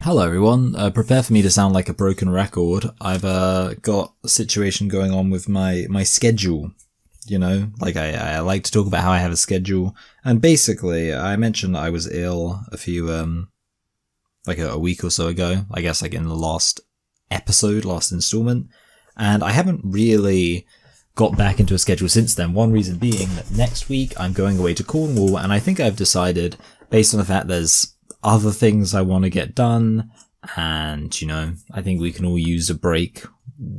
Hello everyone, prepare for me to sound like a broken record. I've got a situation going on with my schedule, you know, like I like to talk about how I have a schedule, and basically I mentioned I was ill a few, like a week or so ago, I guess like in the last installment, and I haven't really got back into a schedule since then. One reason being that next week I'm going away to Cornwall, and I think I've decided, based on the fact there's other things I want to get done, and, you know, I think we can all use a break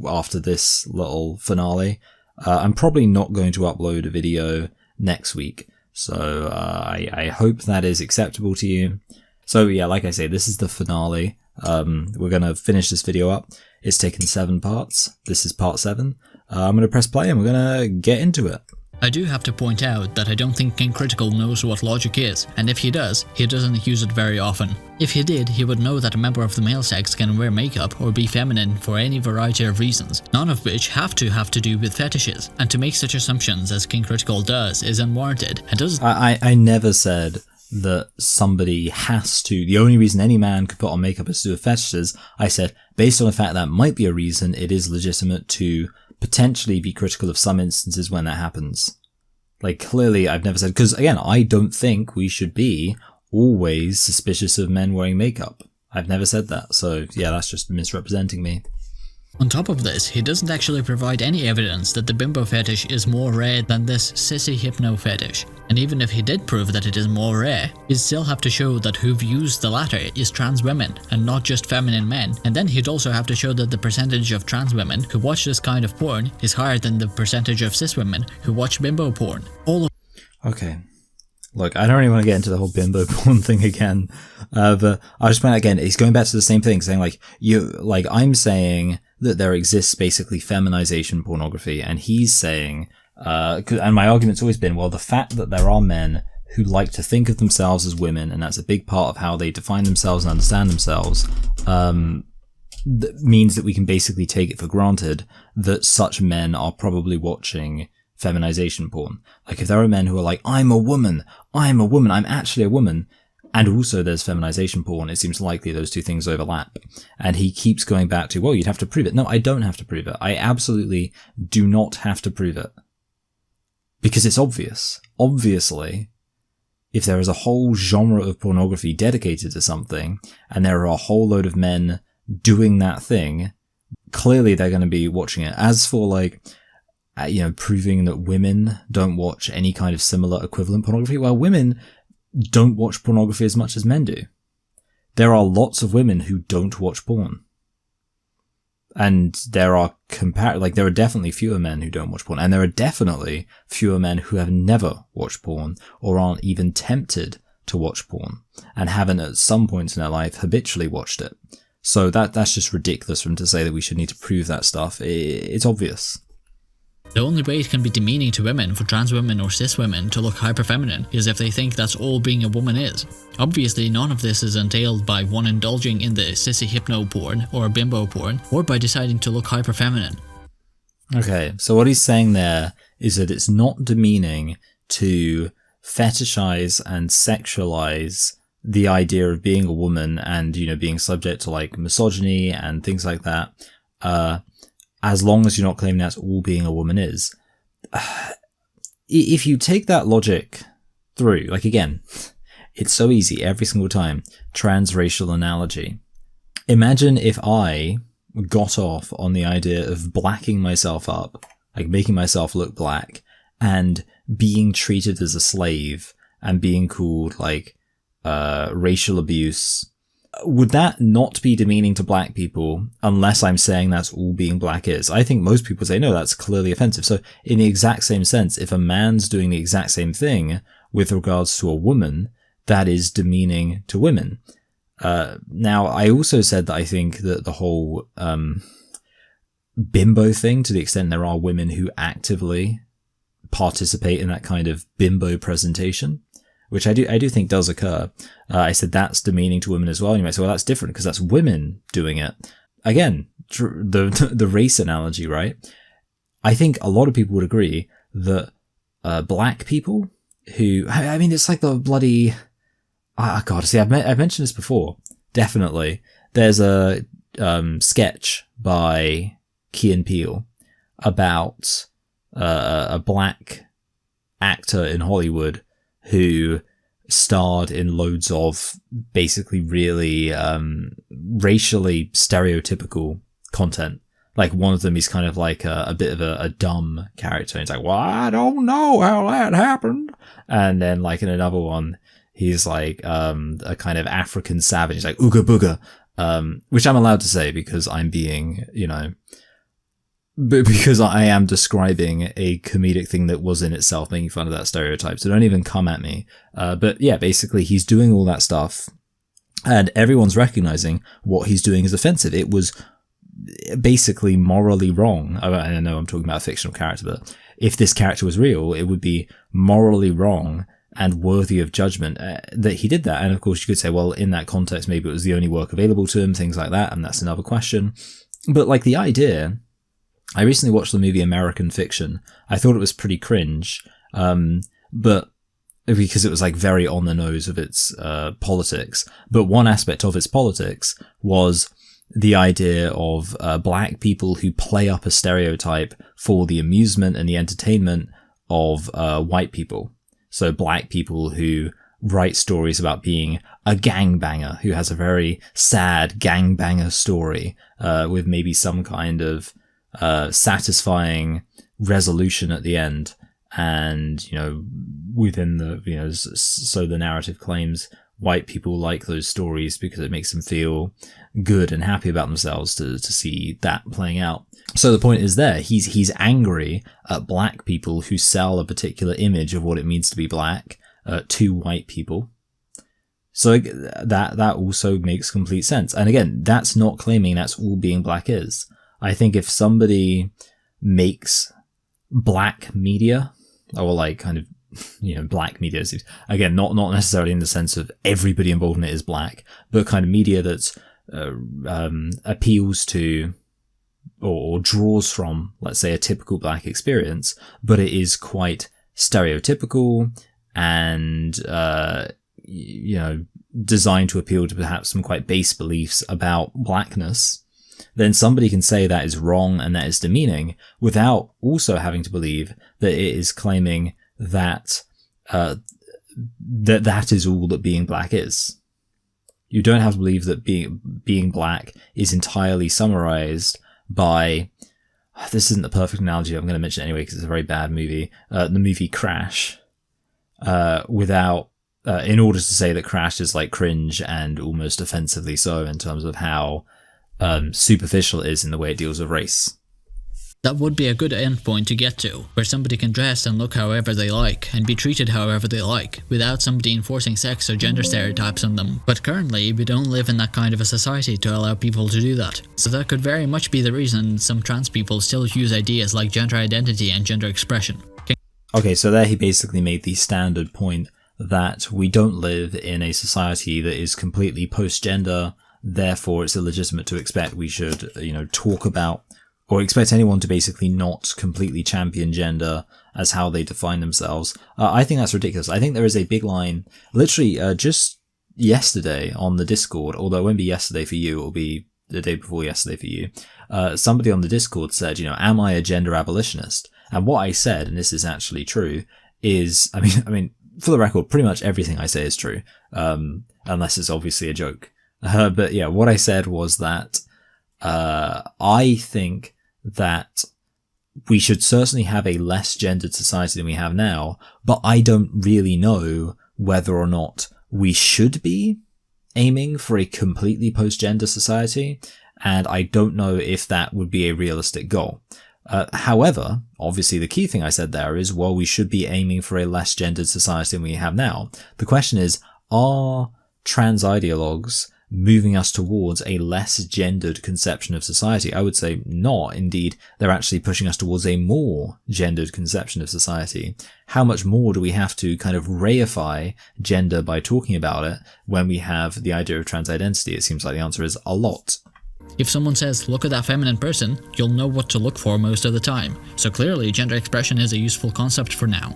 after this little finale. I'm probably not going to upload a video next week, so I hope that is acceptable to you. So yeah, like I say, this is the finale. We're going to finish this video up. It's taken 7 parts. This is part 7. I'm going to press play and we're going to get into it. I do have to point out that I don't think King Critical knows what logic is, and if he does, he doesn't use it very often. If he did, he would know that a member of the male sex can wear makeup or be feminine for any variety of reasons, none of which have to do with fetishes, and to make such assumptions as King Critical does is unwarranted, and does— I never said that somebody has to. The only reason any man could put on makeup is to do with fetishes. I said, based on the fact that might be a reason, it is legitimate to potentially be critical of some instances when that happens. Like, clearly I've never said, because again, I don't think we should be always suspicious of men wearing makeup. I've never said that, so yeah, that's just misrepresenting me. On top of this, he doesn't actually provide any evidence that the bimbo fetish is more rare than this sissy hypno fetish. And even if he did prove that it is more rare, he'd still have to show that who views the latter is trans women and not just feminine men, and then he'd also have to show that the percentage of trans women who watch this kind of porn is higher than the percentage of cis women who watch bimbo porn. Okay. Look, I don't really want to get into the whole bimbo porn thing again, but I'll just point out again, he's going back to the same thing, saying I'm saying that there exists basically feminization pornography, and he's saying, and my argument's always been, well, the fact that there are men who like to think of themselves as women, and that's a big part of how they define themselves and understand themselves, means that we can basically take it for granted that such men are probably watching feminization porn. Like, if there are men who are like, I'm a woman, I'm actually a woman, and also there's feminization porn, it seems likely those two things overlap. And he keeps going back to, well, you'd have to prove it. No, I don't have to prove it. I absolutely do not have to prove it. Because it's obvious. Obviously, if there is a whole genre of pornography dedicated to something, and there are a whole load of men doing that thing, clearly they're going to be watching it. As for, like, proving that women don't watch any kind of similar equivalent pornography, well, women don't watch pornography as much as men do. There are lots of women who don't watch porn. And there are there are definitely fewer men who don't watch porn, and there are definitely fewer men who have never watched porn or aren't even tempted to watch porn and haven't at some point in their life habitually watched it. So that's just ridiculous for him to say that we should need to prove that stuff. It's obvious. The only way it can be demeaning to women for trans women or cis women to look hyper-feminine is if they think that's all being a woman is. Obviously, none of this is entailed by one indulging in the sissy hypno porn or bimbo porn, or by deciding to look hyper-feminine. Okay, so what he's saying there is that it's not demeaning to fetishize and sexualize the idea of being a woman and, being subject to, like, misogyny and things like that, as long as you're not claiming that's all being a woman is. If you take that logic through, like, again, it's so easy every single time, transracial analogy. Imagine if I got off on the idea of blacking myself up, like making myself look black, and being treated as a slave, and being called, like, racial abuse. Would that not be demeaning to black people unless I'm saying that's all being black is? I think most people say, no, that's clearly offensive. So in the exact same sense, if a man's doing the exact same thing with regards to a woman, that is demeaning to women. Now, I also said that I think that the whole bimbo thing, to the extent there are women who actively participate in that kind of bimbo presentation, which I do think does occur. I said that's demeaning to women as well. And you might say, well, that's different because that's women doing it. Again, the race analogy, right? I think a lot of people would agree that black people who, it's like the bloody, God, see, I've mentioned this before, definitely, there's a sketch by Key and Peele about a black actor in Hollywood who starred in loads of basically really racially stereotypical content. Like one of them is kind of like a bit of a dumb character. He's like, well, I don't know how that happened. And then like in another one, he's like a kind of African savage. He's like, ooga booga, which I'm allowed to say because I'm being, because I am describing a comedic thing that was in itself making fun of that stereotype. So don't even come at me. But yeah, basically he's doing all that stuff and everyone's recognizing what he's doing is offensive. It was basically morally wrong. I know I'm talking about a fictional character, but if this character was real, it would be morally wrong and worthy of judgment that he did that. And of course you could say, well, in that context, maybe it was the only work available to him, things like that. And that's another question. But like the idea, I recently watched the movie American Fiction. I thought it was pretty cringe. But because it was like very on the nose of its politics. But one aspect of its politics was the idea of black people who play up a stereotype for the amusement and the entertainment of white people. So black people who write stories about being a gangbanger, who has a very sad gangbanger story with maybe some kind of satisfying resolution at the end. And, within the, so the narrative claims white people like those stories because it makes them feel good and happy about themselves to see that playing out. So the point is there, he's angry at black people who sell a particular image of what it means to be black to white people. So that also makes complete sense. And again, that's not claiming that's all being black is. I think if somebody makes black media, or like kind of black media, again, not necessarily in the sense of everybody involved in it is black, but kind of media that appeals to or draws from, let's say, a typical black experience, but it is quite stereotypical and, designed to appeal to perhaps some quite base beliefs about blackness, then somebody can say that is wrong and that is demeaning without also having to believe that it is claiming that that is all that being black is. You don't have to believe that being black is entirely summarized by, this isn't the perfect analogy, I'm going to mention it anyway because it's a very bad movie, the movie Crash, without, in order to say that Crash is like cringe and almost offensively so in terms of how superficial it is in the way it deals with race. That would be a good endpoint to get to, where somebody can dress and look however they like, and be treated however they like, without somebody enforcing sex or gender stereotypes on them. But currently, we don't live in that kind of a society to allow people to do that. So that could very much be the reason some trans people still use ideas like gender identity and gender expression. Okay, so there he basically made the standard point that we don't live in a society that is completely post-gender, therefore it's illegitimate to expect we should, talk about or expect anyone to basically not completely champion gender as how they define themselves. I think that's ridiculous. I think there is a big line, literally just yesterday on the Discord, although it won't be yesterday for you, it'll be the day before yesterday for you. Somebody on the Discord said, am I a gender abolitionist? And what I said, and this is actually true, is, I mean, for the record, pretty much everything I say is true, unless it's obviously a joke. But yeah, what I said was that I think that we should certainly have a less gendered society than we have now, but I don't really know whether or not we should be aiming for a completely post-gender society, and I don't know if that would be a realistic goal. However, obviously the key thing I said there is, well, we should be aiming for a less gendered society than we have now. The question is, are trans ideologues moving us towards a less gendered conception of society? I would say not. Indeed, they're actually pushing us towards a more gendered conception of society. How much more do we have to kind of reify gender by talking about it when we have the idea of trans identity? It seems like the answer is a lot. If someone says, look at that feminine person, you'll know what to look for most of the time. So clearly, gender expression is a useful concept for now.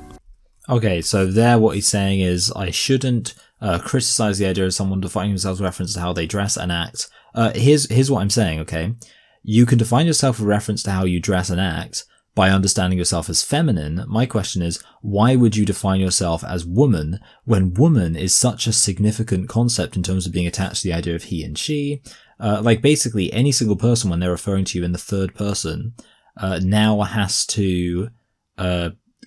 Okay, so there what he's saying is I shouldn't criticize the idea of someone defining themselves with reference to how they dress and act Here's what I'm saying, okay? You can define yourself with reference to how you dress and act by understanding yourself as feminine. My question is, why would you define yourself as woman when woman is such a significant concept in terms of being attached to the idea of he and she? Basically any single person, when they're referring to you in the third person, now has to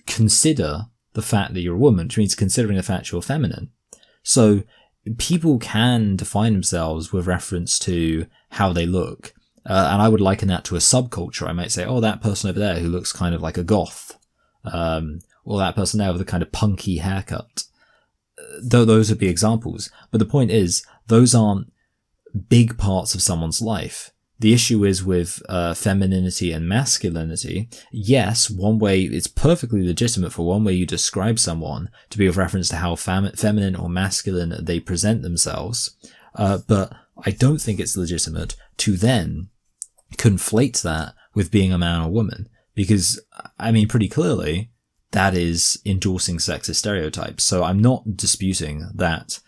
consider the fact that you're a woman, which means considering the fact you're feminine. So people can define themselves with reference to how they look. And I would liken that to a subculture. I might say, oh, that person over there who looks kind of like a goth, or that person there with a kind of punky haircut. Those would be examples. But the point is, those aren't big parts of someone's life. The issue is with femininity and masculinity. Yes, one way, it's perfectly legitimate for one way you describe someone to be with reference to how feminine or masculine they present themselves. But I don't think it's legitimate to then conflate that with being a man or woman, because I mean pretty clearly that is endorsing sexist stereotypes. So I'm not disputing that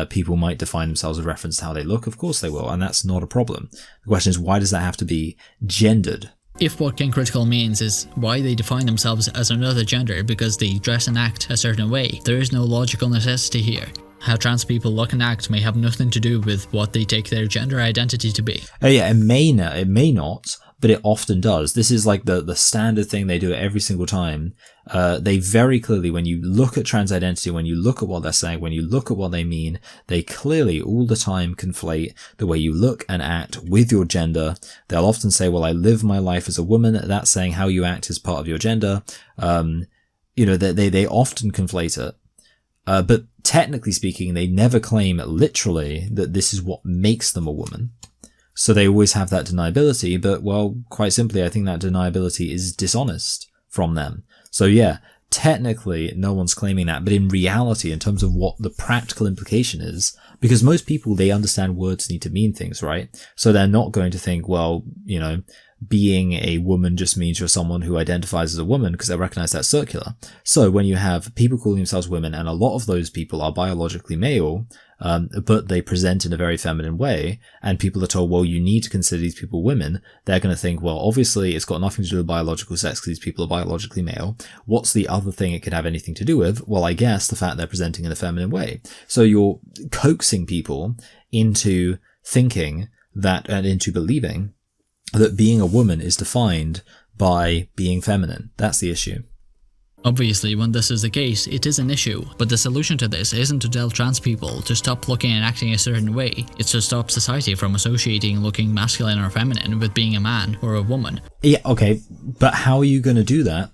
people might define themselves with reference to how they look. Of course they will, and that's not a problem. The question is, why does that have to be gendered? If what King Critical means is why they define themselves as another gender because they dress and act a certain way, there is no logical necessity here. How trans people look and act may have nothing to do with what they take their gender identity to be. Yeah, it may not, but it often does. This is like the standard thing they do every single time. They very clearly, when you look at trans identity, when you look at what they're saying, when you look at what they mean, they clearly all the time conflate the way you look and act with your gender. They'll often say, well, I live my life as a woman. That's saying how you act is part of your gender. They often conflate it. But technically speaking, they never claim literally that this is what makes them a woman. So they always have that deniability, but well, quite simply, I think that deniability is dishonest from them. So yeah, technically no one's claiming that, but in reality, in terms of what the practical implication is, because most people, they understand words need to mean things, right? So they're not going to think, well, being a woman just means you're someone who identifies as a woman, because they recognize that's circular. So when you have people calling themselves women, and a lot of those people are biologically male, but they present in a very feminine way, and people are told, well, you need to consider these people women, they're going to think, well, obviously it's got nothing to do with biological sex because these people are biologically male. What's the other thing it could have anything to do with? Well, I guess the fact they're presenting in a feminine way. So you're coaxing people into thinking that, and into believing that being a woman is defined by being feminine. That's the issue. Obviously, when this is the case, it is an issue, but the solution to this isn't to tell trans people to stop looking and acting a certain way. It's to stop society from associating looking masculine or feminine with being a man or a woman. Yeah, okay, but how are you going to do that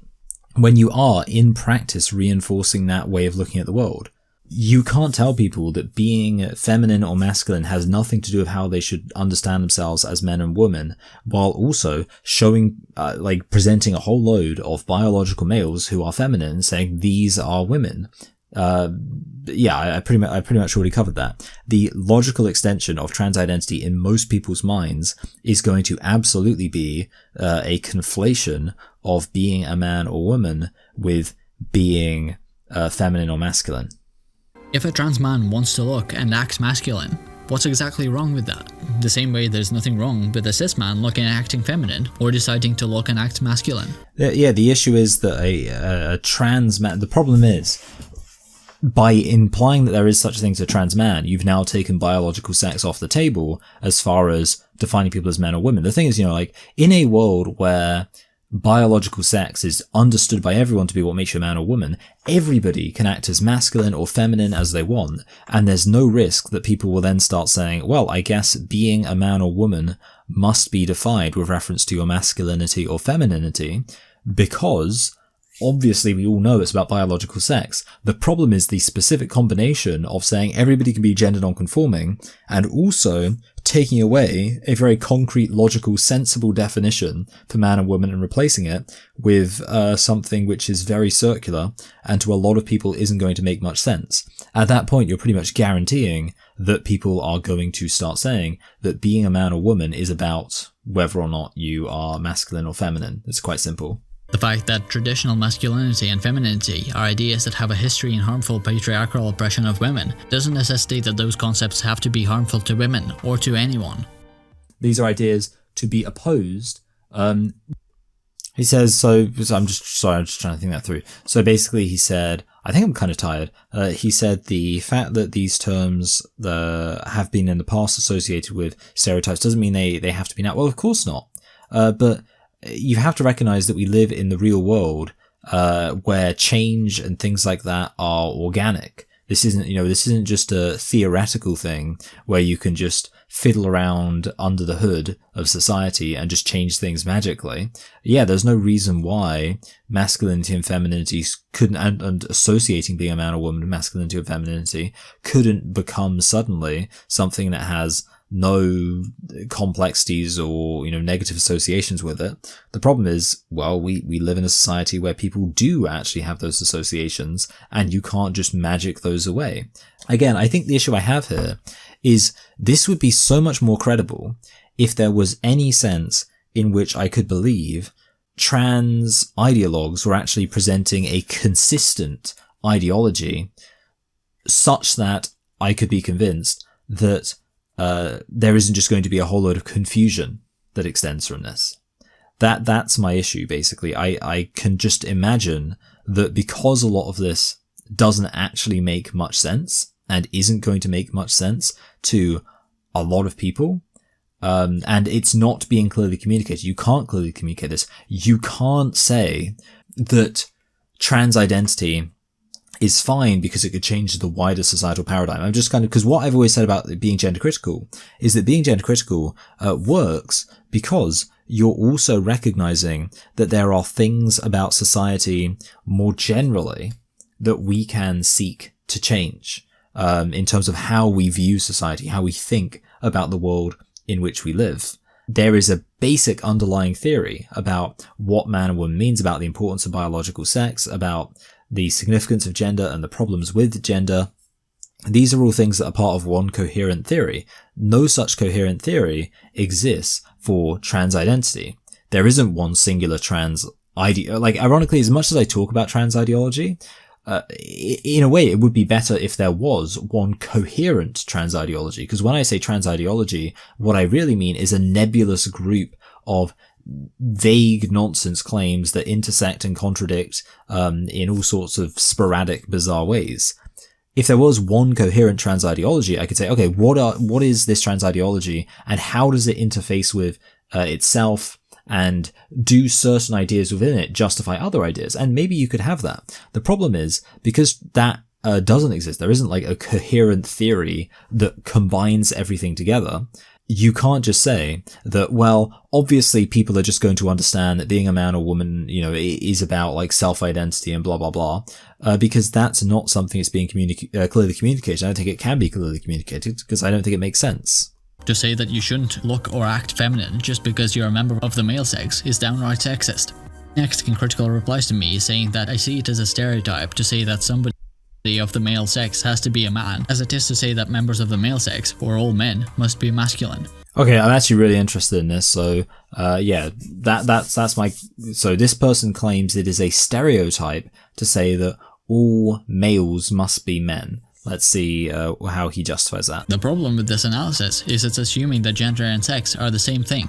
when you are, in practice, reinforcing that way of looking at the world? You can't tell people that being feminine or masculine has nothing to do with how they should understand themselves as men and women, while also showing, presenting a whole load of biological males who are feminine, saying these are women. I pretty much already covered that. The logical extension of trans identity in most people's minds is going to absolutely be a conflation of being a man or woman with being feminine or masculine. If a trans man wants to look and act masculine, what's exactly wrong with that? The same way there's nothing wrong with a cis man looking and acting feminine, or deciding to look and act masculine. Yeah, the issue is that a trans man, the problem is, by implying that there is such a thing as a trans man, you've now taken biological sex off the table as far as defining people as men or women. The thing is, in a world where biological sex is understood by everyone to be what makes you a man or woman, everybody can act as masculine or feminine as they want, and there's no risk that people will then start saying, well, I guess being a man or woman must be defined with reference to your masculinity or femininity, because obviously we all know it's about biological sex. The problem is the specific combination of saying everybody can be gender non-conforming and also taking away a very concrete, logical, sensible definition for man and woman and replacing it with something which is very circular and to a lot of people isn't going to make much sense. At that point, you're pretty much guaranteeing that people are going to start saying that being a man or woman is about whether or not you are masculine or feminine. It's quite simple. The fact that traditional masculinity and femininity are ideas that have a history in harmful patriarchal oppression of women doesn't necessitate that those concepts have to be harmful to women or to anyone. These are ideas to be opposed. He says, so I'm just trying to think that through. So basically he said, I think I'm kind of tired. He said the fact that these terms have been in the past associated with stereotypes doesn't mean they have to be now. Well, of course not. But you have to recognize that we live in the real world, where change and things like that are organic. This isn't just a theoretical thing where you can just fiddle around under the hood of society and just change things magically. Yeah, there's no reason why masculinity and femininity couldn't, and associating being a man or woman with masculinity and femininity couldn't become suddenly something that has no complexities or, negative associations with it. The problem is, well, we live in a society where people do actually have those associations, and you can't just magic those away. Again, I think the issue I have here is this would be so much more credible if there was any sense in which I could believe trans ideologues were actually presenting a consistent ideology such that I could be convinced that there isn't just going to be a whole load of confusion that extends from this. That's my issue, basically. I can just imagine that because a lot of this doesn't actually make much sense and isn't going to make much sense to a lot of people, and it's not being clearly communicated. You can't clearly communicate this. You can't say that trans identity is fine because it could change the wider societal paradigm. I'm just because what I've always said about being gender critical is that being gender critical works because you're also recognizing that there are things about society more generally that we can seek to change, in terms of how we view society, how we think about the world in which we live. There is a basic underlying theory about what man and woman means, about the importance of biological sex, about the significance of gender and the problems with gender. These are all things that are part of one coherent theory. No such coherent theory exists for trans identity. There isn't one singular trans ironically, as much as I talk about trans ideology, in a way, it would be better if there was one coherent trans ideology. Because when I say trans ideology, what I really mean is a nebulous group of vague nonsense claims that intersect and contradict in all sorts of sporadic, bizarre ways. If there was one coherent trans ideology, I could say, okay, what is this trans ideology and how does it interface with itself, and do certain ideas within it justify other ideas? And maybe you could have that. The problem is, because that doesn't exist, there isn't like a coherent theory that combines everything together. You can't just say that, well, obviously people are just going to understand that being a man or woman, is about like self-identity and blah, blah, blah, because that's not something that's being clearly communicated. I don't think it can be clearly communicated because I don't think it makes sense. To say that you shouldn't look or act feminine just because you're a member of the male sex is downright sexist. Next, King Critical replies to me saying that I see it as a stereotype to say that somebody of the male sex has to be a man, as it is to say that members of the male sex, or all men, must be masculine. Okay, I'm actually really interested in this. So, that's my. So this person claims it is a stereotype to say that all males must be men. Let's see how he justifies that. The problem with this analysis is it's assuming that gender and sex are the same thing.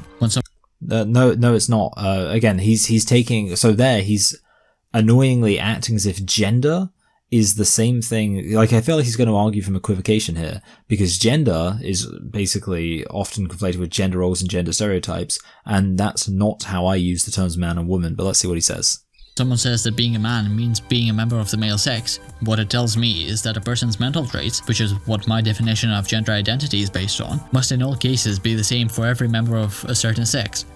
No, it's not. Again, he's taking. So he's annoyingly acting as if gender is the same thing. Like, I feel like he's going to argue from equivocation here, because gender is basically often conflated with gender roles and gender stereotypes, and that's not how I use the terms man and woman. But let's see what he says. Someone says that being a man means being a member of the male sex. What it tells me is that a person's mental traits, which is what my definition of gender identity is based on, must in all cases be the same for every member of a certain sex.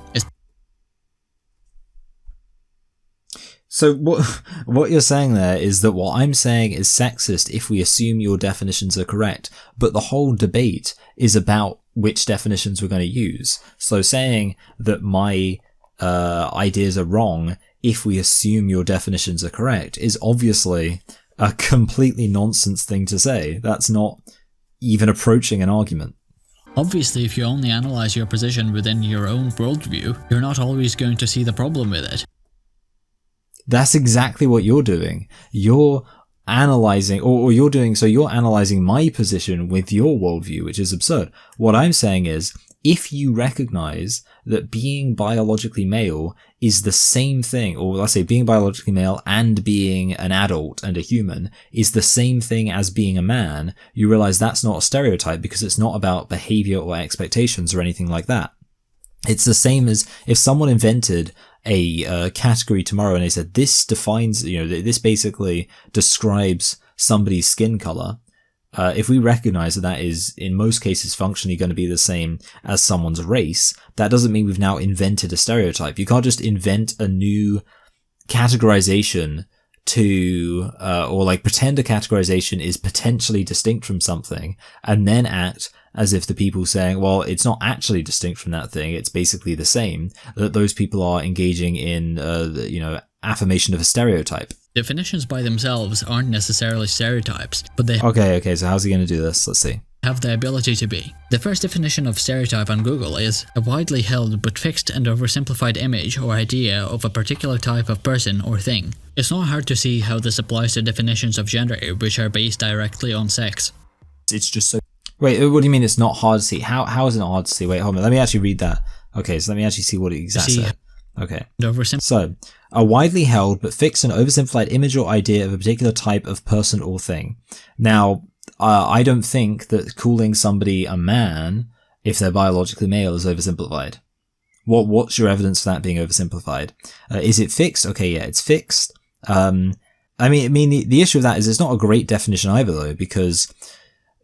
So what you're saying there is that what I'm saying is sexist if we assume your definitions are correct, but the whole debate is about which definitions we're going to use. So saying that my ideas are wrong if we assume your definitions are correct is obviously a completely nonsense thing to say. That's not even approaching an argument. Obviously, if you only analyze your position within your own worldview, you're not always going to see the problem with it. That's exactly what you're doing. You're analyzing, or you're doing, so you're analyzing my position with your worldview, which is absurd. What I'm saying is, if you recognize that being biologically male is the same thing, or let's say being biologically male and being an adult and a human is the same thing as being a man, you realize that's not a stereotype because it's not about behavior or expectations or anything like that. It's the same as if someone invented a category tomorrow and they said, this defines, this basically describes somebody's skin color. If we recognize that that is in most cases functionally going to be the same as someone's race, that doesn't mean we've now invented a stereotype. You can't just invent a new categorization to, or like pretend a categorization is potentially distinct from something and then act as if the people saying, well, it's not actually distinct from that thing, it's basically the same, that those people are engaging in, affirmation of a stereotype. Definitions by themselves aren't necessarily stereotypes, but they Okay, so how's he going to do this? Let's see. Have the ability to be. The first definition of stereotype on Google is a widely held but fixed and oversimplified image or idea of a particular type of person or thing. It's not hard to see how this applies to definitions of gender which are based directly on sex. It's just so... Wait, what do you mean it's not hard to see? How is it not hard to see? Wait, hold on, let me actually read that. Okay, so let me actually see what it exactly said. Okay. So, a widely held but fixed and oversimplified image or idea of a particular type of person or thing. Now, I don't think that calling somebody a man, if they're biologically male, is oversimplified. What's your evidence for that being oversimplified? Is it fixed? Okay, yeah, it's fixed. The issue of that is it's not a great definition either, though, because,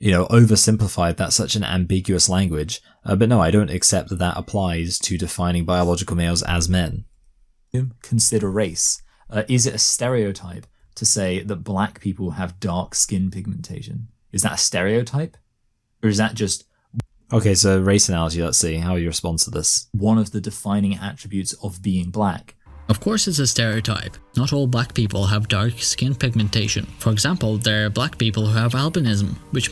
oversimplified, that's such an ambiguous language. But no, I don't accept that that applies to defining biological males as men. Consider race. Is it a stereotype to say that black people have dark skin pigmentation? Is that a stereotype? Or is that just... Okay, so race analogy, let's see how you respond to this. One of the defining attributes of being black. Of course it's a stereotype. Not all black people have dark skin pigmentation. For example, there are black people who have albinism, which...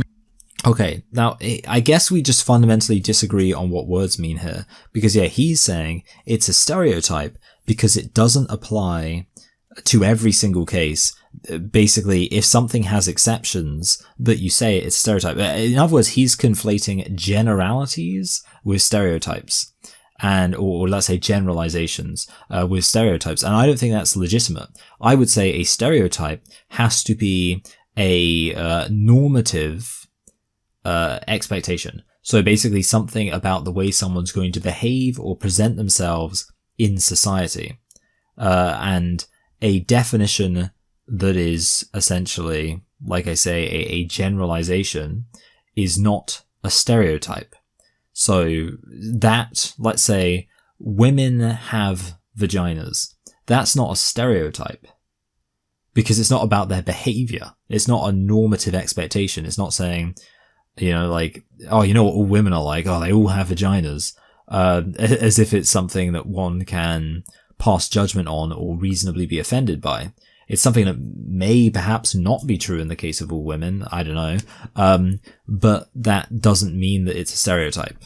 Okay, now, I guess we just fundamentally disagree on what words mean here. Because, yeah, he's saying it's a stereotype because it doesn't apply to every single case. Basically, if something has exceptions, that you say it's a stereotype. In other words, he's conflating generalities with stereotypes. Or let's say generalizations with stereotypes. And I don't think that's legitimate. I would say a stereotype has to be a normative expectation. So basically something about the way someone's going to behave or present themselves in society. And a definition that is essentially, like I say, a generalization is not a stereotype. So that, let's say, women have vaginas. That's not a stereotype. Because it's not about their behavior. It's not a normative expectation. It's not saying, what all women are like? Oh, they all have vaginas. As if it's something that one can pass judgment on or reasonably be offended by. It's something that may perhaps not be true in the case of all women. I don't know. But that doesn't mean that it's a stereotype.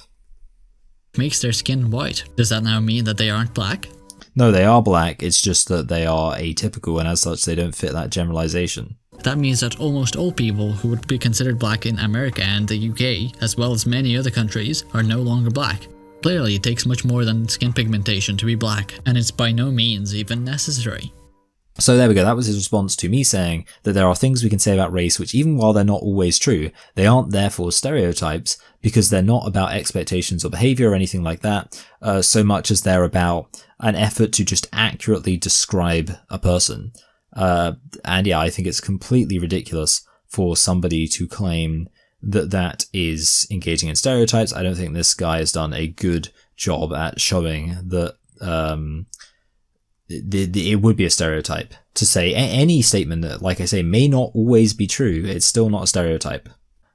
Makes their skin white. Does that now mean that they aren't black? No, they are black. It's just that they are atypical, and as such, they don't fit that generalization. That means that almost all people who would be considered black in America and the UK, as well as many other countries, are no longer black. Clearly, it takes much more than skin pigmentation to be black, and it's by no means even necessary. So there we go, that was his response to me saying that there are things we can say about race which, even while they're not always true, they aren't therefore stereotypes because they're not about expectations or behavior or anything like that, so much as they're about an effort to just accurately describe a person. And yeah, I think it's completely ridiculous for somebody to claim that that is engaging in stereotypes. I don't think this guy has done a good job at showing that it would be a stereotype to say any statement that, like I say, may not always be true. It's still not a stereotype.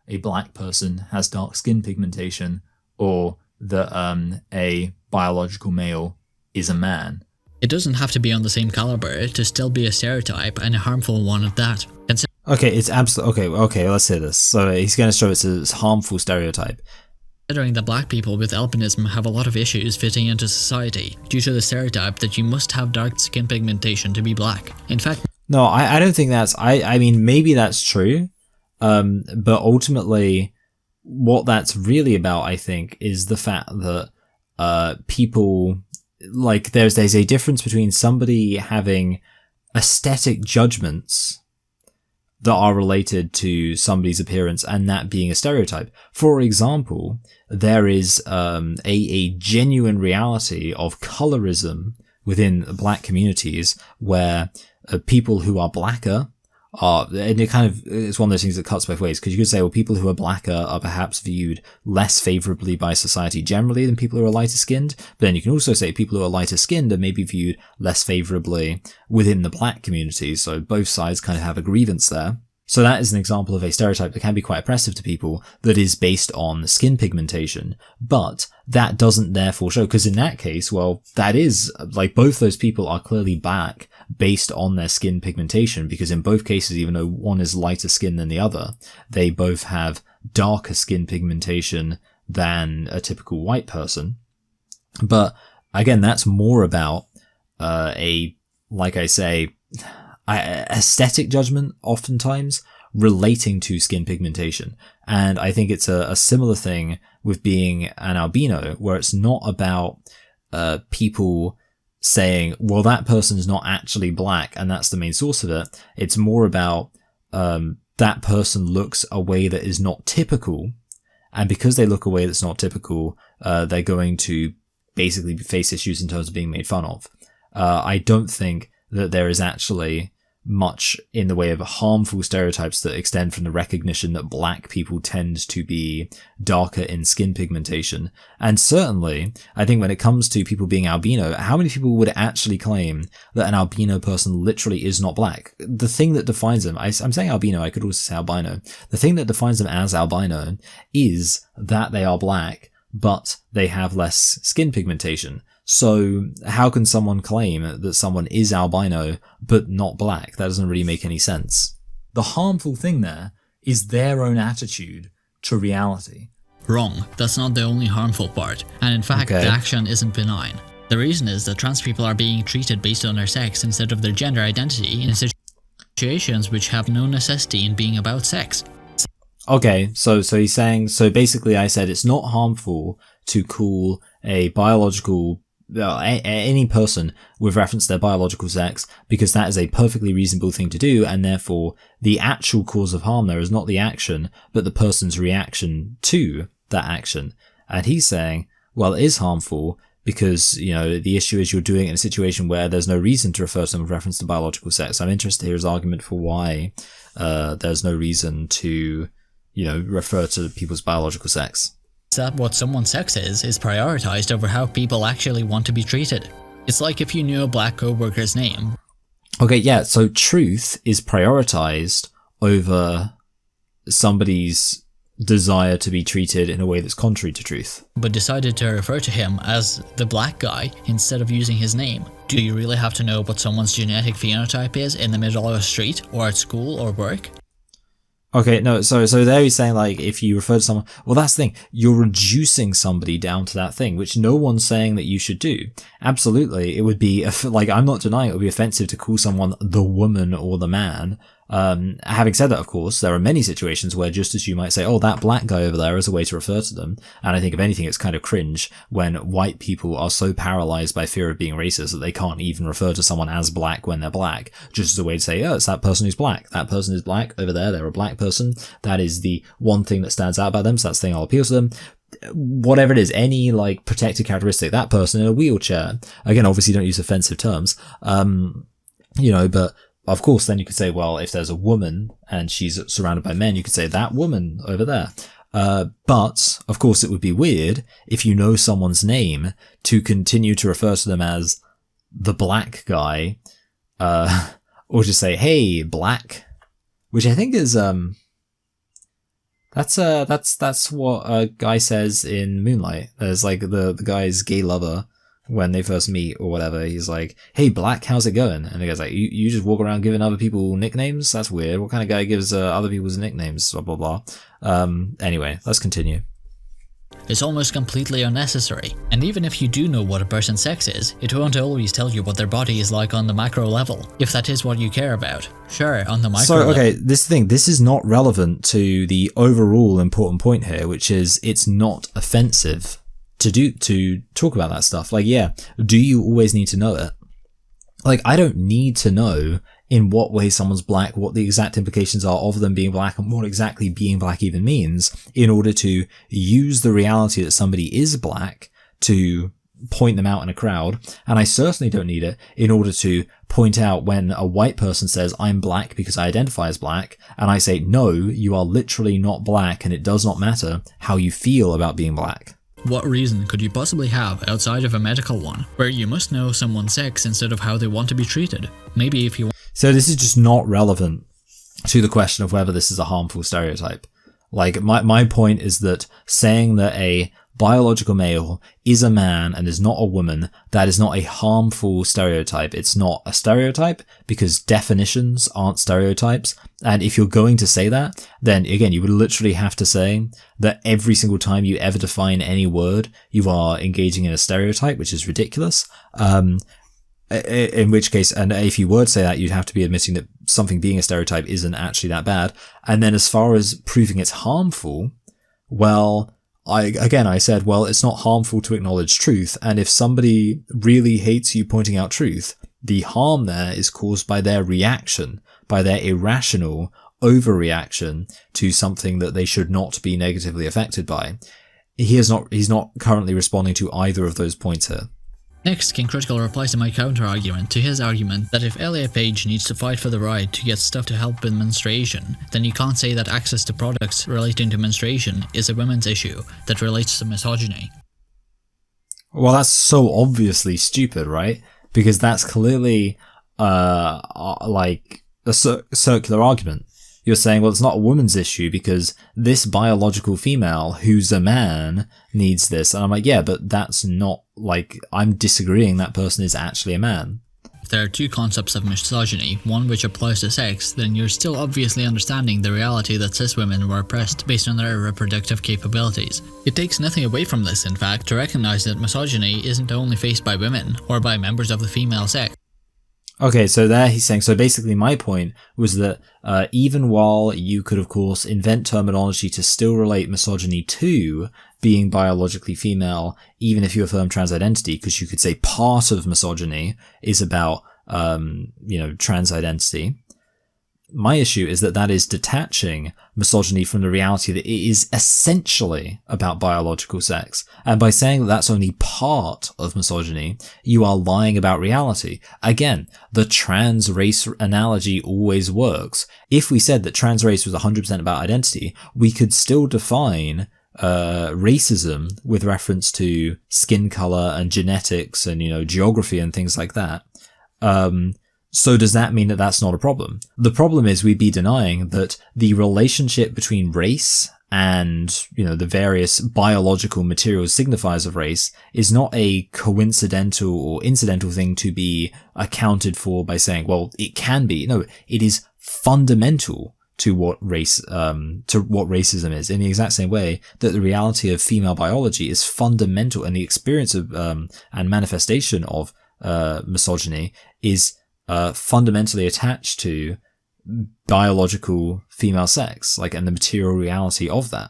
A black person has dark skin pigmentation, or that a biological male is a man. It doesn't have to be on the same caliber to still be a stereotype, and a harmful one at that. Okay, it's absolutely okay. Let's say this. So he's going to show it's a harmful stereotype. Considering that black people with albinism have a lot of issues fitting into society due to the stereotype that you must have dark skin pigmentation to be black. In fact, no, I don't think that's. I mean, maybe that's true, but ultimately, what that's really about, I think, is the fact that people, like, there's a difference between somebody having aesthetic judgments that are related to somebody's appearance and that being a stereotype. For example, there is a genuine reality of colorism within black communities where people who are blacker are, and it's one of those things that cuts both ways, because you could say, well, people who are blacker are perhaps viewed less favorably by society generally than people who are lighter skinned. But then you can also say people who are lighter skinned are maybe viewed less favorably within the black community. So both sides kind of have a grievance there. So that is an example of a stereotype that can be quite oppressive to people that is based on skin pigmentation. But that doesn't therefore show, because in that case, well, that is, like, both those people are clearly black based on their skin pigmentation, because in both cases, even though one is lighter skin than the other, they both have darker skin pigmentation than a typical white person. But again, that's more about like I say, aesthetic judgment oftentimes relating to skin pigmentation. And I think it's a similar thing with being an albino, where it's not about people saying, well, that person's not actually black and that's the main source of it. It's more about that person looks a way that is not typical, and because they look a way that's not typical, they're going to basically face issues in terms of being made fun of. I don't think that there is actually much in the way of harmful stereotypes that extend from the recognition that black people tend to be darker in skin pigmentation. And certainly, I think when it comes to people being albino, how many people would actually claim that an albino person literally is not black? The thing that defines them, I'm saying albino, I could also say albino. The thing that defines them as albino is that they are black, but they have less skin pigmentation. So how can someone claim that someone is albino but not black? That doesn't really make any sense. The harmful thing there is their own attitude to reality. Wrong. That's not the only harmful part. And in fact, the action isn't benign. The reason is that trans people are being treated based on their sex instead of their gender identity in situations which have no necessity in being about sex. Okay, so he's saying, so basically I said it's not harmful to call a biological any person with reference to their biological sex, because that is a perfectly reasonable thing to do, and therefore the actual cause of harm there is not the action, but the person's reaction to that action. And he's saying, well, it is harmful because, you know, the issue is you're doing it in a situation where there's no reason to refer to them with reference to biological sex. I'm interested to hear his argument for why there's no reason to, you know, refer to people's biological sex. That what someone's sex is prioritized over how people actually want to be treated. It's like if you knew a black coworker's name. Okay, yeah, so truth is prioritized over somebody's desire to be treated in a way that's contrary to truth. But decided to refer to him as the black guy instead of using his name. Do you really have to know what someone's genetic phenotype is in the middle of a street or at school or work? Okay, no, so there he's saying, like, if you refer to someone, well, that's the thing, you're reducing somebody down to that thing, which no one's saying that you should do. Absolutely, it would be, like, I'm not denying it would be offensive to call someone the woman or the man. Having said that, of course, there are many situations where just as you might say, oh, that black guy over there is a way to refer to them. And I think if anything, it's kind of cringe when white people are so paralyzed by fear of being racist that they can't even refer to someone as black when they're black, just as a way to say, oh, it's that person who's black. That person is black over there. They're a black person. That is the one thing that stands out about them. So that's the thing I'll appeal to them. Whatever it is, any like protected characteristic, that person in a wheelchair. Again, obviously don't use offensive terms. You know, but of course, then you could say, well, if there's a woman and she's surrounded by men, you could say that woman over there. But of course, it would be weird if you know someone's name to continue to refer to them as the black guy, or just say, hey, black, which I think is, that's what a guy says in Moonlight. There's like the guy's gay lover. When they first meet or whatever, he's like, hey, black, how's it going? And the guy's like, you just walk around giving other people nicknames? That's weird. What kind of guy gives other people's nicknames? Blah, blah, blah. Anyway, let's continue. is almost completely unnecessary. And even if you do know what a person's sex is, it won't always tell you what their body is like on the macro level, if that is what you care about. Sure, on the micro level. So, okay, this is not relevant to the overall important point here, which is it's not offensive to talk about that stuff. Like, yeah, do you always need to know it? Like, I don't need to know in what way someone's black, what the exact implications are of them being black, and what exactly being black even means in order to use the reality that somebody is black to point them out in a crowd. And I certainly don't need it in order to point out when a white person says, I'm black because I identify as black, and I say, no, you are literally not black, and it does not matter how you feel about being black. What reason could you possibly have outside of a medical one, where you must know someone's sex instead of how they want to be treated? Maybe if you... So this is just not relevant to the question of whether this is a harmful stereotype. Like, my point is that saying that a biological male is a man and is not a woman, that is not a harmful stereotype. It's not a stereotype because definitions aren't stereotypes. And if you're going to say that, then again, you would literally have to say that every single time you ever define any word, you are engaging in a stereotype, which is ridiculous. In which case, and if you were to say that, you'd have to be admitting that something being a stereotype isn't actually that bad. And then as far as proving it's harmful, well, I said, well, it's not harmful to acknowledge truth. And if somebody really hates you pointing out truth, the harm there is caused by their reaction, by their irrational overreaction to something that they should not be negatively affected by. He's not currently responding to either of those points here. Next, King Critical replies to my counter-argument to his argument that if Elliot Page needs to fight for the right to get stuff to help with menstruation, then you can't say that access to products relating to menstruation is a women's issue that relates to misogyny. Well, that's so obviously stupid, right? Because that's clearly, like a circular argument. You're saying, well, it's not a woman's issue because this biological female who's a man needs this. And I'm like, yeah, but that's not, like, I'm disagreeing that person is actually a man. If there are two concepts of misogyny, one which applies to sex, then you're still obviously understanding the reality that cis women were oppressed based on their reproductive capabilities. It takes nothing away from this, in fact, to recognize that misogyny isn't only faced by women or by members of the female sex. Okay, so there he's saying, so basically my point was that even while you could, of course, invent terminology to still relate misogyny to being biologically female, even if you affirm trans identity, because you could say part of misogyny is about, trans identity. My issue is that is detaching misogyny from the reality that it is essentially about biological sex. And by saying that that's only part of misogyny, you are lying about reality. Again, the trans race analogy always works. If we said that trans race was 100% about identity, we could still define racism with reference to skin color and genetics and, geography and things like that. So does that mean that that's not a problem? The problem is we'd be denying that the relationship between race and, the various biological material signifiers of race is not a coincidental or incidental thing to be accounted for by saying, well, it can be. No, it is fundamental to what racism is, in the exact same way that the reality of female biology is fundamental, and the experience of and manifestation of misogyny is fundamentally attached to biological female sex, and the material reality of that.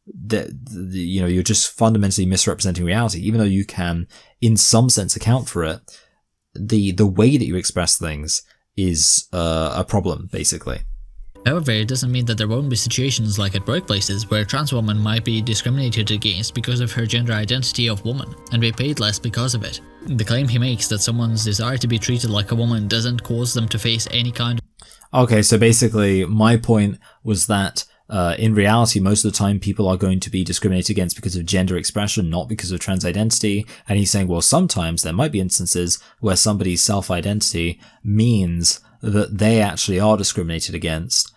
You're just fundamentally misrepresenting reality, even though you can, in some sense, account for it. The way that you express things is a problem, basically. However, it doesn't mean that there won't be situations like at workplaces where a trans woman might be discriminated against because of her gender identity of woman, and be paid less because of it. The claim he makes that someone's desire to be treated like a woman doesn't cause them to face any kind of... Okay, so basically my point was that in reality, most of the time people are going to be discriminated against because of gender expression, not because of trans identity. And he's saying, well, sometimes there might be instances where somebody's self-identity means that they actually are discriminated against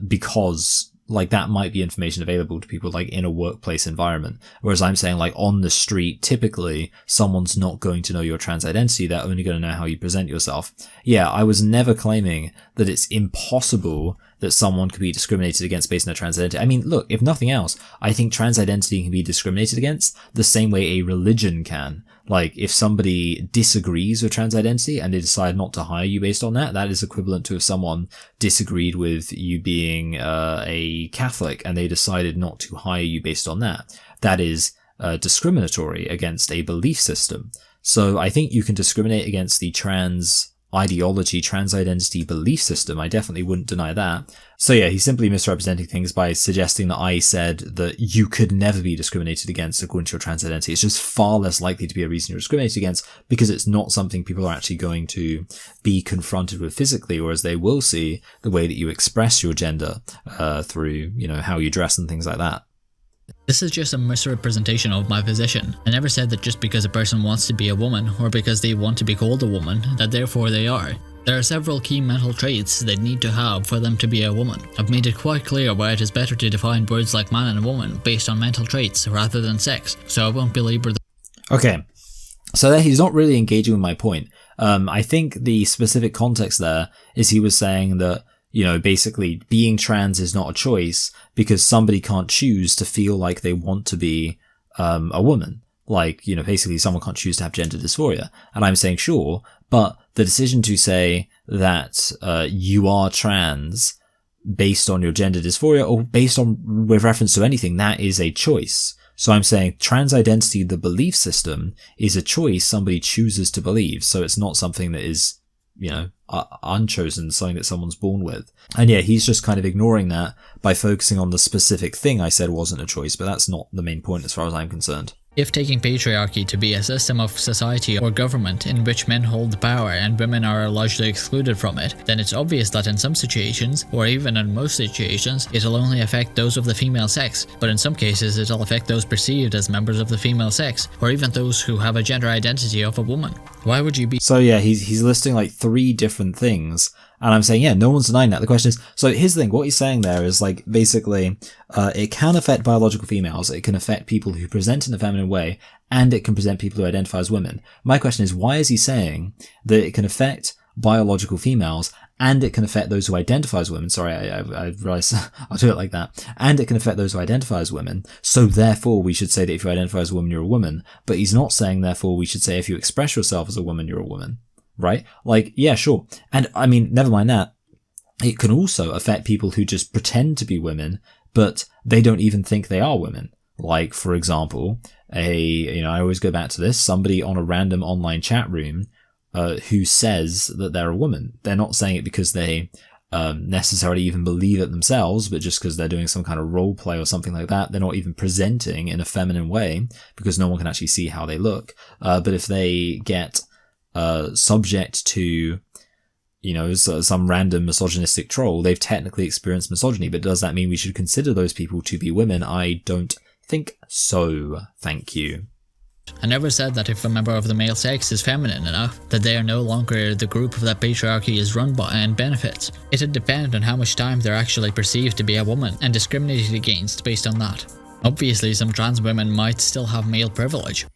because that might be information available to people in a workplace environment. Whereas I'm saying on the street, typically someone's not going to know your trans identity. They're only going to know how you present yourself. Yeah, I was never claiming that it's impossible that someone could be discriminated against based on their trans identity. I mean, look, if nothing else, I think trans identity can be discriminated against the same way a religion can. Like, if somebody disagrees with trans identity and they decide not to hire you based on that, that is equivalent to if someone disagreed with you being a Catholic and they decided not to hire you based on that. That is discriminatory against a belief system. So I think you can discriminate against the trans ideology, trans identity belief system. I definitely wouldn't deny that. So yeah, he's simply misrepresenting things by suggesting that I said that you could never be discriminated against according to your trans identity. It's just far less likely to be a reason you're discriminated against because it's not something people are actually going to be confronted with physically, or as they will see the way that you express your gender through, how you dress and things like that. This is just a misrepresentation of my position. I never said that just because a person wants to be a woman, or because they want to be called a woman, that therefore they are. There are several key mental traits they need to have for them to be a woman. I've made it quite clear why it is better to define words like man and woman based on mental traits rather than sex, so I won't belabor the— Okay, so there he's not really engaging with my point. I think the specific context there is he was saying that basically being trans is not a choice because somebody can't choose to feel like they want to be a woman. Like, basically someone can't choose to have gender dysphoria. And I'm saying, sure, but the decision to say that you are trans based on your gender dysphoria or based on with reference to anything, that is a choice. So I'm saying trans identity, the belief system, is a choice somebody chooses to believe. So it's not something that is unchosen, something that someone's born with. And yeah, he's just kind of ignoring that by focusing on the specific thing I said wasn't a choice, but that's not the main point as far as I'm concerned. If taking patriarchy to be a system of society or government in which men hold the power and women are largely excluded from it, then it's obvious that in some situations, or even in most situations, it'll only affect those of the female sex, but in some cases it'll affect those perceived as members of the female sex, or even those who have a gender identity of a woman. Why would you be— So yeah, he's listing like 3 different things. And I'm saying, yeah, no one's denying that. The question is, so here's the thing, what he's saying there is like, basically, it can affect biological females, it can affect people who present in a feminine way, and it can present people who identify as women. My question is, why is he saying that it can affect biological females, and it can affect those who identify as women? Sorry, I realize I'll do it like that. And it can affect those who identify as women, so therefore we should say that if you identify as a woman, you're a woman. But he's not saying, therefore, we should say if you express yourself as a woman, you're a woman. Right? Like, yeah, sure. And I mean, never mind that. It can also affect people who just pretend to be women, but they don't even think they are women. Like, for example, I always go back to this, somebody on a random online chat room, who says that they're a woman. They're not saying it because they, necessarily even believe it themselves, but just because they're doing some kind of role play or something like that. They're not even presenting in a feminine way because no one can actually see how they look. But if they get subject to, some random misogynistic troll, they've technically experienced misogyny. But does that mean we should consider those people to be women? I don't think so. Thank you. I never said that if a member of the male sex is feminine enough, that they are no longer the group that patriarchy is run by and benefits. It'd depend on how much time they're actually perceived to be a woman and discriminated against based on that. Obviously, some trans women might still have male privilege.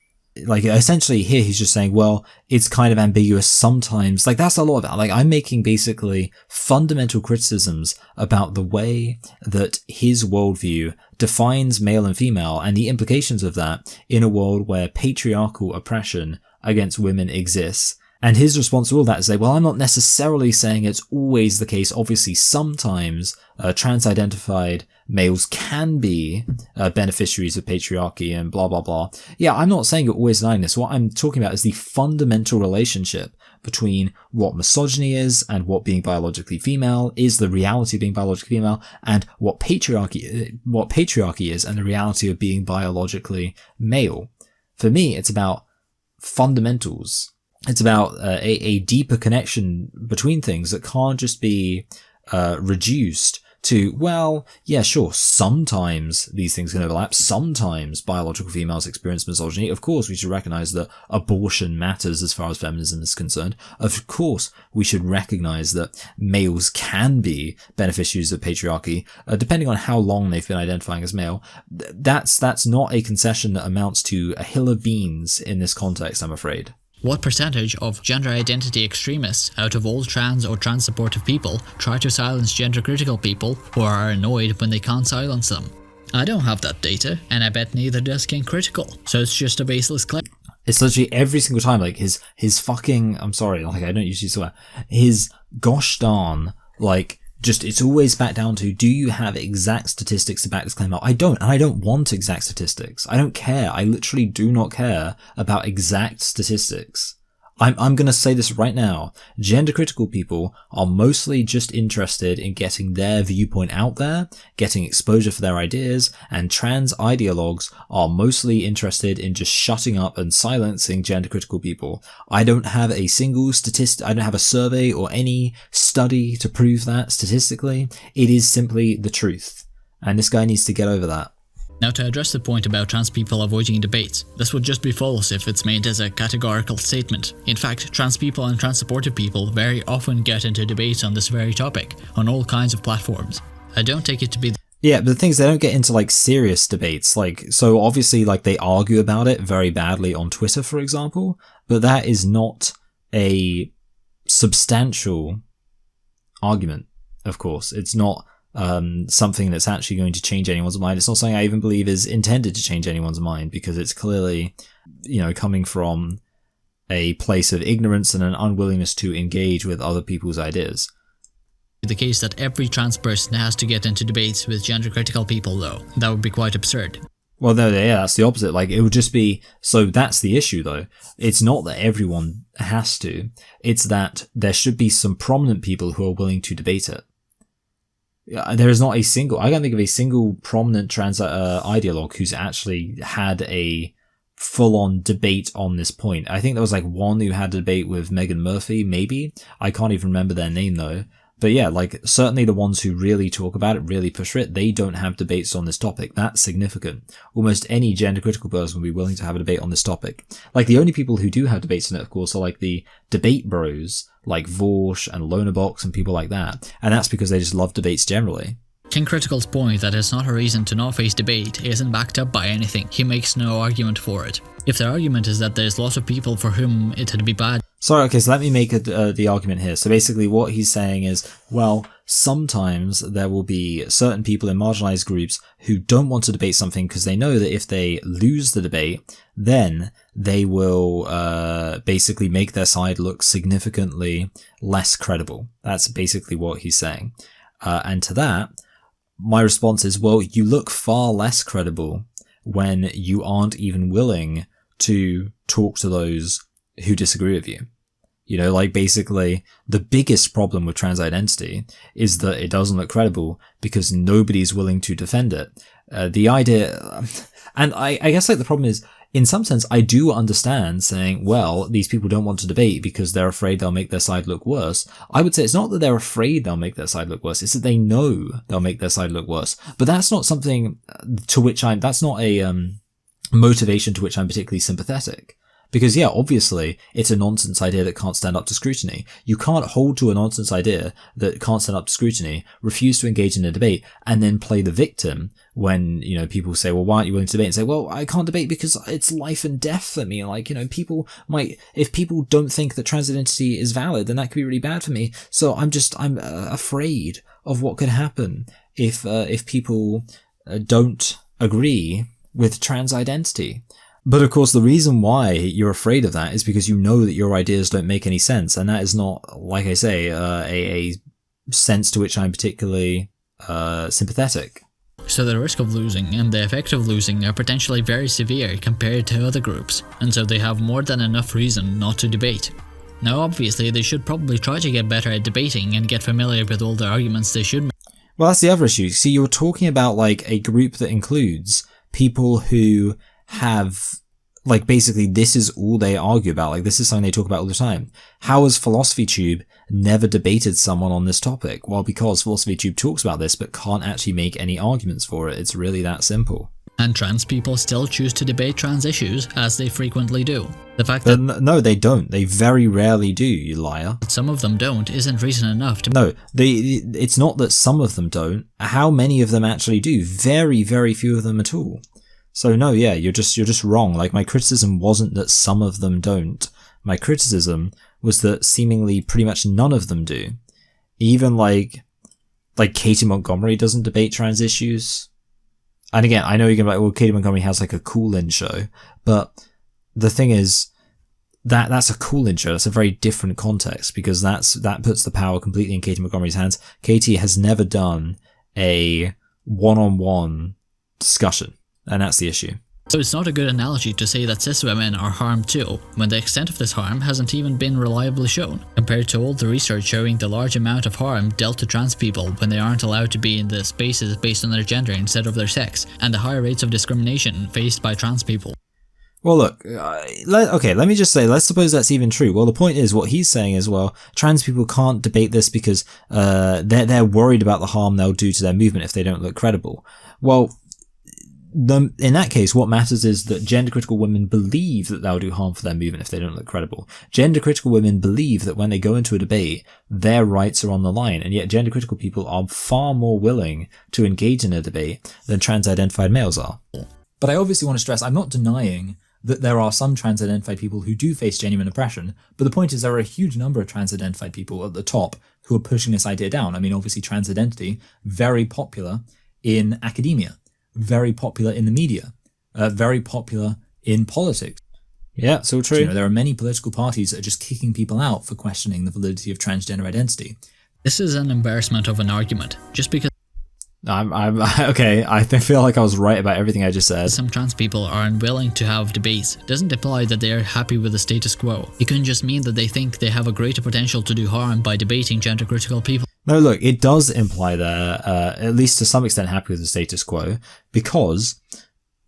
Like, essentially here he's just saying, well, it's kind of ambiguous sometimes. Like, that's a lot of it. Like, I'm making basically fundamental criticisms about the way that his worldview defines male and female and the implications of that in a world where patriarchal oppression against women exists. And his response to all that is say, well, I'm not necessarily saying it's always the case. Obviously, sometimes trans-identified males can be beneficiaries of patriarchy and blah, blah, blah. Yeah, I'm not saying you're always denying this. What I'm talking about is the fundamental relationship between what misogyny is and what being biologically female is, the reality of being biologically female, and what patriarchy is and the reality of being biologically male. For me, it's about fundamentals. It's about a deeper connection between things that can't just be reduced to, well, yeah, sure, sometimes these things can overlap. Sometimes biological females experience misogyny. Of course, we should recognize that abortion matters as far as feminism is concerned. Of course, we should recognize that males can be beneficiaries of patriarchy, depending on how long they've been identifying as male. That's not a concession that amounts to a hill of beans in this context, I'm afraid. What percentage of gender identity extremists out of all trans or trans-supportive people try to silence gender-critical people who are annoyed when they can't silence them? I don't have that data, and I bet neither does King Critical, so it's just a baseless claim. It's literally every single time, like, his fucking, I'm sorry, like, I don't usually swear, his gosh darn, like, just, it's always back down to, do you have exact statistics to back this claim up? I don't, and I don't want exact statistics. I don't care. I literally do not care about exact statistics. I'm gonna say this right now. Gender critical people are mostly just interested in getting their viewpoint out there, getting exposure for their ideas, and trans ideologues are mostly interested in just shutting up and silencing gender critical people. I don't have a single I don't have a survey or any study to prove that statistically. It is simply the truth. And this guy needs to get over that. Now, to address the point about trans people avoiding debates, this would just be false if it's made as a categorical statement. In fact, trans people and trans-supportive people very often get into debates on this very topic, on all kinds of platforms. I don't take it to be Yeah, but the thing is, they don't get into, like, serious debates. Like, so obviously, like, they argue about it very badly on Twitter, for example, but that is not a substantial argument, of course. It's not something that's actually going to change anyone's mind. It's not something I even believe is intended to change anyone's mind, because it's clearly, you know, coming from a place of ignorance and an unwillingness to engage with other people's ideas. The case that every trans person has to get into debates with gender critical people, though. That would be quite absurd. Well, no, yeah, that's the opposite. Like, it would just be, so that's the issue, though. It's not that everyone has to. It's that there should be some prominent people who are willing to debate it. There is not a single, I can't think of a single prominent trans ideologue who's actually had a full-on debate on this point. I think there was like one who had a debate with Meghan Murphy, maybe. I can't even remember their name though. But yeah, like, certainly the ones who really talk about it, really push for it, they don't have debates on this topic. That's significant. Almost any gender critical person will be willing to have a debate on this topic. Like, the only people who do have debates on it, of course, are like the debate bros, like Vorsh and Lonabox and people like that. And that's because they just love debates generally. King Critical's point that it's not a reason to not face debate isn't backed up by anything. He makes no argument for it. If their argument is that there's lots of people for whom it'd be bad. Sorry, okay, so let me make the argument here. So basically what he's saying is, well, sometimes there will be certain people in marginalized groups who don't want to debate something because they know that if they lose the debate, then they will basically make their side look significantly less credible. That's basically what he's saying. And to that, my response is, well, you look far less credible when you aren't even willing to talk to those who disagree with you. You know, like, basically, the biggest problem with trans identity is that it doesn't look credible because nobody's willing to defend it. The idea, and I guess, like, the problem is, in some sense, I do understand saying, well, these people don't want to debate because they're afraid they'll make their side look worse. I would say it's not that they're afraid they'll make their side look worse, it's that they know they'll make their side look worse. But that's not something to which that's not a motivation to which I'm particularly sympathetic. Because yeah, obviously, it's a nonsense idea that can't stand up to scrutiny. You can't hold to a nonsense idea that can't stand up to scrutiny, refuse to engage in a debate, and then play the victim when, you know, people say, well, why aren't you willing to debate? And say, well, I can't debate because it's life and death for me. Like, you know, if people don't think that trans identity is valid, then that could be really bad for me. So I'm afraid of what could happen if people don't agree with trans identity. But of course, the reason why you're afraid of that is because you know that your ideas don't make any sense. And that is not, like I say, a sense to which I'm particularly sympathetic. So the risk of losing and the effect of losing are potentially very severe compared to other groups, and so they have more than enough reason not to debate. Now obviously they should probably try to get better at debating and get familiar with all the arguments they should make. Well, that's the other issue. See, you're talking about like a group that includes people who have, like, basically this is all they argue about. Like, this is something they talk about all the time. How has Philosophy Tube never debated someone on this topic? Well, because Philosophy Tube talks about this but can't actually make any arguments for it. It's really that simple. And trans people still choose to debate trans issues, as they frequently do. The fact that no, they don't. They very rarely do, you liar. Some of them don't isn't reason enough to... No, it's not that some of them don't. How many of them actually do? Very, very few of them at all. So no, yeah, you're just wrong. Like, my criticism wasn't that some of them don't. my criticism was that seemingly pretty much none of them do. Even like Katie Montgomery doesn't debate trans issues. And again, I know you're gonna be like, well, Katie Montgomery has like a call-in show, but the thing is, that's a call-in show. That's a very different context, because that puts the power completely in Katie Montgomery's hands. Katie has never done a one-on-one discussion, and that's the issue. So it's not a good analogy to say that cis women are harmed too, when the extent of this harm hasn't even been reliably shown, compared to all the research showing the large amount of harm dealt to trans people when they aren't allowed to be in the spaces based on their gender instead of their sex, and the higher rates of discrimination faced by trans people. Well, look, let me just say, let's suppose that's even true. Well, the point is, what he's saying is, well, trans people can't debate this because they're worried about the harm they'll do to their movement if they don't look credible. Well, in that case, what matters is that gender-critical women believe that they'll do harm for their movement if they don't look credible. Gender-critical women believe that when they go into a debate, their rights are on the line, and yet gender-critical people are far more willing to engage in a debate than trans-identified males are. But I obviously want to stress, I'm not denying that there are some trans-identified people who do face genuine oppression, but the point is there are a huge number of trans-identified people at the top who are pushing this idea down. I mean, obviously trans identity, very popular in academia, very popular in the media, very popular in politics. Yeah, so true. There are many political parties that are just kicking people out for questioning the validity of transgender identity. This is an embarrassment of an argument, just because I'm okay. I feel like I was right about everything I just said. some trans people are unwilling to have debates doesn't imply that they are happy with the status quo. It can just mean that they think they have a greater potential to do harm by debating gender-critical people. No, look, it does imply they're, at least to some extent, happy with the status quo, because,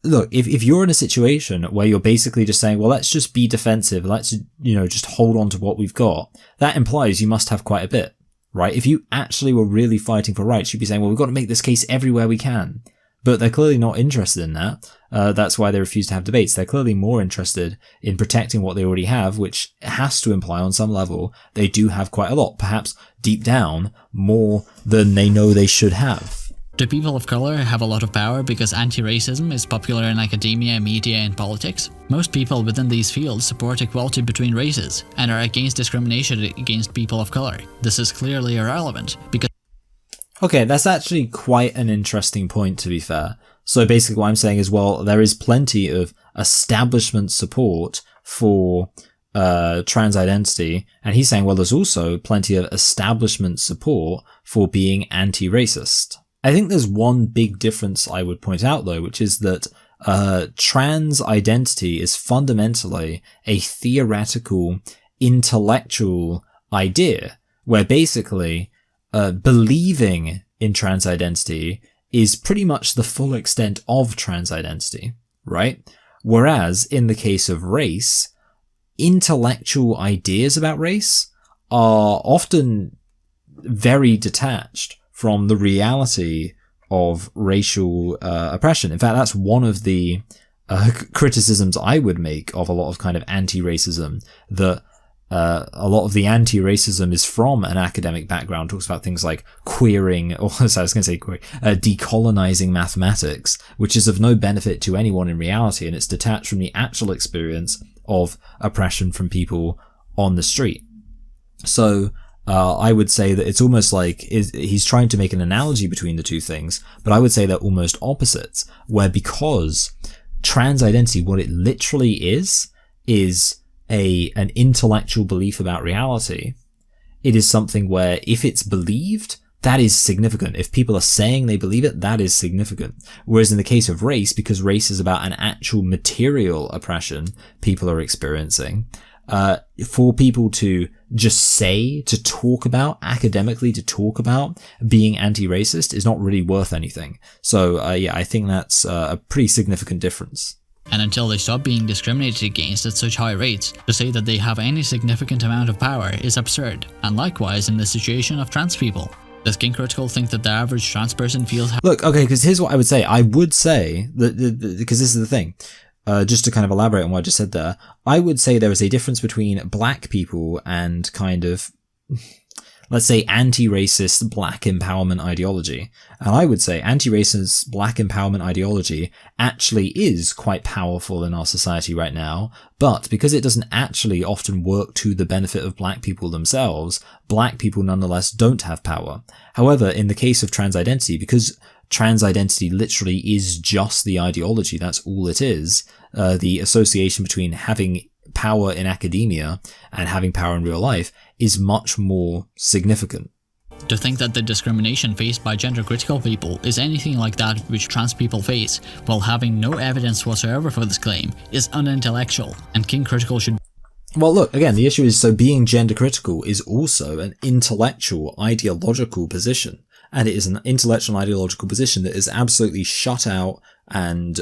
look, if you're in a situation where you're basically just saying, well, let's just be defensive, let's, just hold on to what we've got, that implies you must have quite a bit, right? If you actually were really fighting for rights, you'd be saying, well, we've got to make this case everywhere we can. But they're clearly not interested in that. That's why they refuse to have debates. They're clearly more interested in protecting what they already have, which has to imply on some level they do have quite a lot, perhaps deep down more than they know they should have. Do people of color have a lot of power because anti-racism is popular in academia, media, and politics? Most people within these fields support equality between races and are against discrimination against people of color. This is clearly irrelevant because Okay, that's actually quite an interesting point, to be fair. So basically what I'm saying is, well, there is plenty of establishment support for trans identity, and he's saying, well, there's also plenty of establishment support for being anti-racist. I think there's one big difference I would point out, though, which is that trans identity is fundamentally a theoretical, intellectual idea, where basically believing in trans identity is pretty much the full extent of trans identity, right? Whereas in the case of race, intellectual ideas about race are often very detached from the reality of racial oppression. In fact, that's one of the criticisms I would make of a lot of kind of anti-racism, that a lot of the anti-racism is from an academic background, talks about things like queering, or I was going to say queering, decolonizing mathematics, which is of no benefit to anyone in reality, and it's detached from the actual experience of oppression from people on the street. So I would say that it's almost like he's trying to make an analogy between the two things, but I would say they're almost opposites, where because trans identity, what it literally is an intellectual belief about reality. It is something where if it's believed, that is significant. If people are saying they believe it, that is significant. Whereas in the case of race, because race is about an actual material oppression people are experiencing, for people to just say, to talk about, academically to talk about being anti-racist is not really worth anything. So yeah, I think that's a pretty significant difference. And until they stop being discriminated against at such high rates, to say that they have any significant amount of power is absurd. And likewise in the situation of trans people. Does King Critical think that the average trans person feels... Look, okay, because here's what I would say. I would say, that because this is the thing, just to kind of elaborate on what I just said there, I would say there is a difference between black people and kind of... let's say, anti-racist black empowerment ideology. And I would say anti-racist black empowerment ideology actually is quite powerful in our society right now, but because it doesn't actually often work to the benefit of black people themselves, black people nonetheless don't have power. However, in the case of trans identity, because trans identity literally is just the ideology, that's all it is, the association between having power in academia and having power in real life is much more significant. To think that the discrimination faced by gender-critical people is anything like that which trans people face, while having no evidence whatsoever for this claim, is unintellectual, and King Critical should... Well, look, again, the issue is, so being gender critical is also an intellectual, ideological position. And it is an intellectual and ideological position that is absolutely shut out and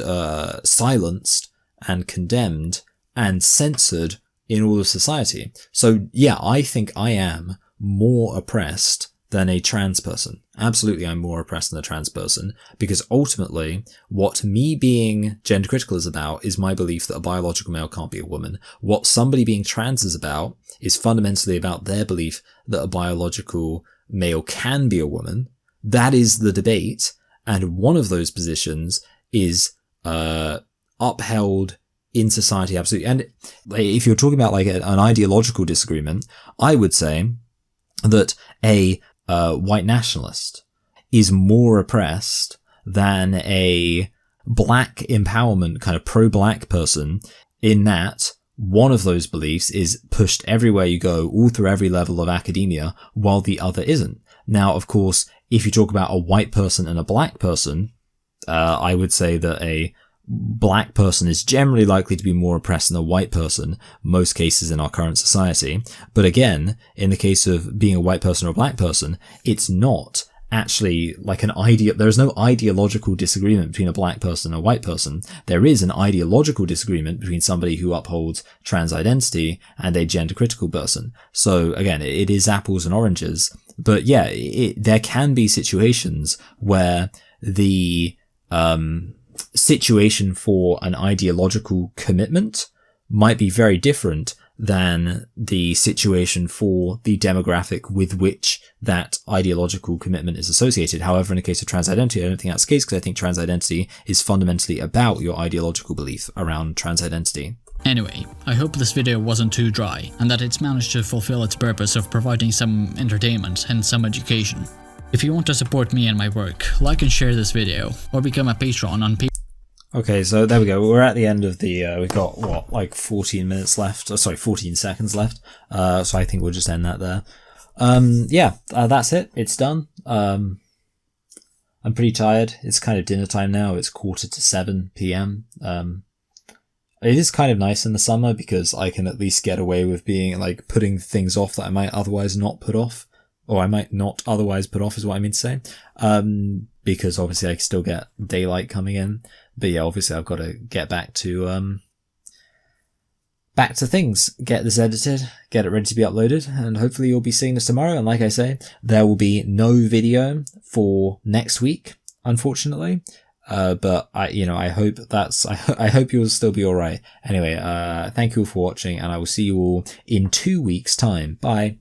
silenced and condemned and censored in all of society. So yeah, I think I am more oppressed than a trans person. Absolutely, I'm more oppressed than a trans person, because ultimately what me being gender critical is about is my belief that a biological male can't be a woman. What somebody being trans is about is fundamentally about their belief that a biological male can be a woman. That is the debate, and one of those positions is upheld in society, absolutely. And if you're talking about like an ideological disagreement, I would say that a white nationalist is more oppressed than a black empowerment kind of pro-black person, in that one of those beliefs is pushed everywhere you go, all through every level of academia, while the other isn't. Now, of course, if you talk about a white person and a black person, I would say that a black person is generally likely to be more oppressed than a white person, most cases in our current society. But again, in the case of being a white person or a black person, it's not actually like there's no ideological disagreement between a black person and a white person. There is an ideological disagreement between somebody who upholds trans identity and a gender critical person. So again, it is apples and oranges. But yeah, there can be situations where the situation for an ideological commitment might be very different than the situation for the demographic with which that ideological commitment is associated. However, in the case of trans identity, I don't think that's the case, because I think trans identity is fundamentally about your ideological belief around trans identity. Anyway, I hope this video wasn't too dry, and that it's managed to fulfill its purpose of providing some entertainment and some education. If you want to support me and my work, like and share this video, or become a patron on Patreon. Okay, so there we go. We're at the end of the, we've got, what, like 14 minutes left? Oh, sorry, 14 seconds left. So I think we'll just end that there. That's it. It's done. I'm pretty tired. It's kind of dinner time now. It's 6:45 p.m. It is kind of nice in the summer because I can at least get away with being, like, putting things off that I might otherwise not put off. Or I might not otherwise put off, is what I mean to say. Because obviously I still get daylight coming in. But yeah, obviously I've got to get back to things. Get this edited, get it ready to be uploaded, and hopefully you'll be seeing this tomorrow. And like I say, there will be no video for next week, unfortunately. But I hope you'll still be alright. Anyway, thank you all for watching, and I will see you all in 2 weeks' time. Bye.